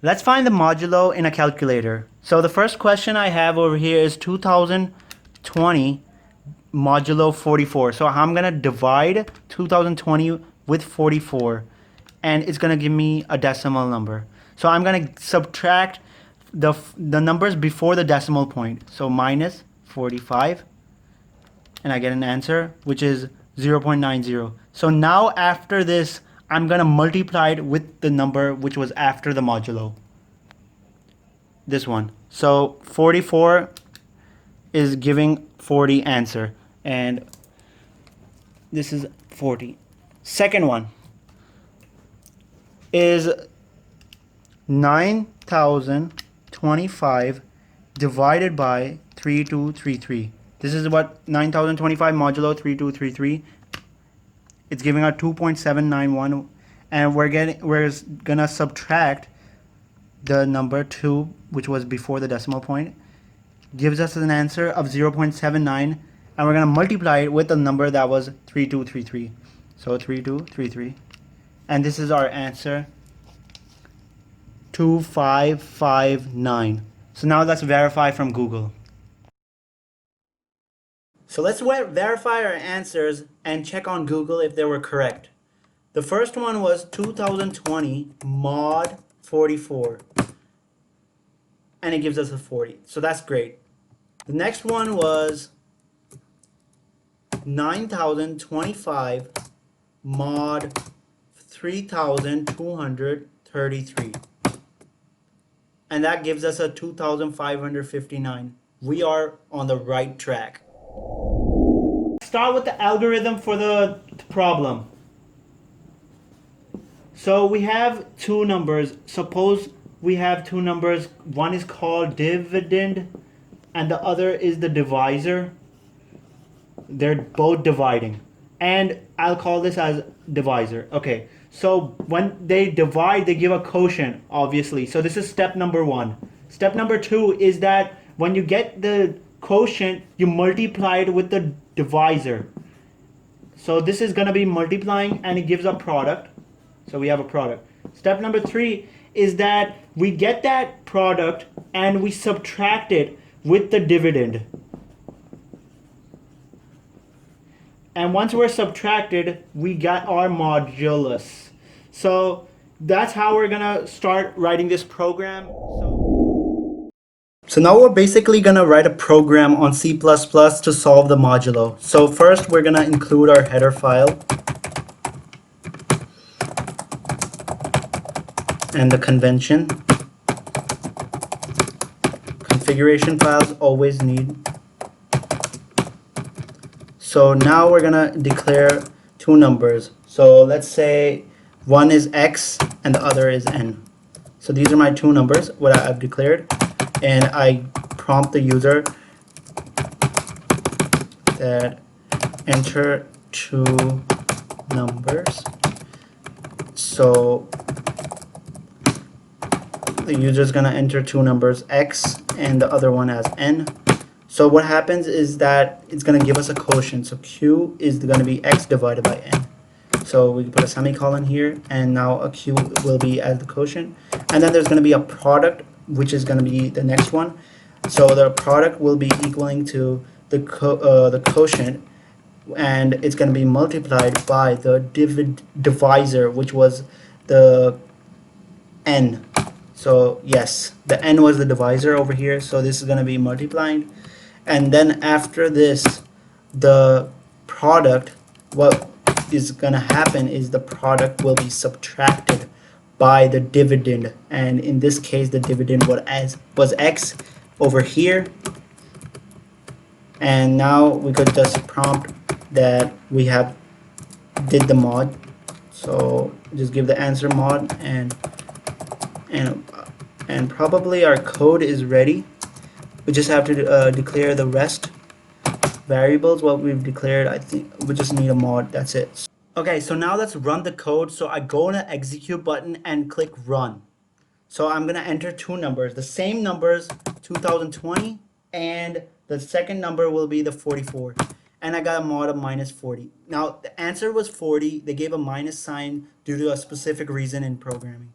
Let's find the modulo in a calculator. So the first question I have over here is 2020 modulo 44. So I'm going to divide 2020 with 44, and it's going to give me a decimal number. So I'm going to subtract the numbers before the decimal point. So minus 45, and I get an answer which is 0.90. So now after this, I'm going to multiply it with the number which was after the modulo. This one. So 44 is giving 40 answer, and this is 40. Second one is 9,025 divided by 3233. This is what 9,025 modulo 3233. It's giving out 2.791, and we're gonna subtract the number 2, which was before the decimal point, gives us an answer of 0.79, and we're gonna multiply it with the number that was 3233. So 3233, and this is our answer, 2559. So now let's verify from Google. So let's verify our answers and check on Google if they were correct. The first one was 2020 mod 44, and it gives us a 40. So that's great. The next one was 9,025 mod 3,233, and that gives us a 2,559. We are on the right track. Start with the algorithm for the problem. So we have two numbers. Suppose we have two numbers. One is called dividend and the other is the divisor. They're both dividing, and I'll call this as divisor. Okay, so when they divide, they give a quotient, obviously. So this is step number 1. Step number 2 is that when you get the quotient, you multiply it with the divisor. So this is going to be multiplying, and it gives a product. So we have a product. Step number 3 is that we get that product and we subtract it with the dividend. And once we're subtracted, we got our modulus. So that's how we're gonna start writing this program. So now we're basically gonna write a program on C++ to solve the modulo. So first we're gonna include our header file and the convention. Configuration files always need. So now we're gonna declare two numbers. So let's say one is x and the other is n. So these are my two numbers, what I've declared, and I prompt the user that enter two numbers. So the user is gonna enter two numbers, x and the other one as n. So what happens is that it's going to give us a quotient. So q is going to be x divided by n. So we can put a semicolon here, and now a q will be as the quotient. And then there's going to be a product, which is going to be the next one. So the product will be equaling to the quotient, and it's going to be multiplied by the divisor, which was the n. So yes, the n was the divisor over here. So this is going to be multiplied. And then after this, the product, what is going to happen is the product will be subtracted by the dividend. And in this case, the dividend was x over here. And now we could just prompt that we have did the mod. So just give the answer mod, and probably our code is ready. We just have to declare the rest variables. What we've declared, I think we just need a mod. That's it. Okay, so now let's run the code. So I go on the execute button and click run. So I'm gonna enter two numbers, the same numbers, 2020, and the second number will be the 44. And I got a mod of minus 40. Now the answer was 40. They gave a minus sign due to a specific reason in programming.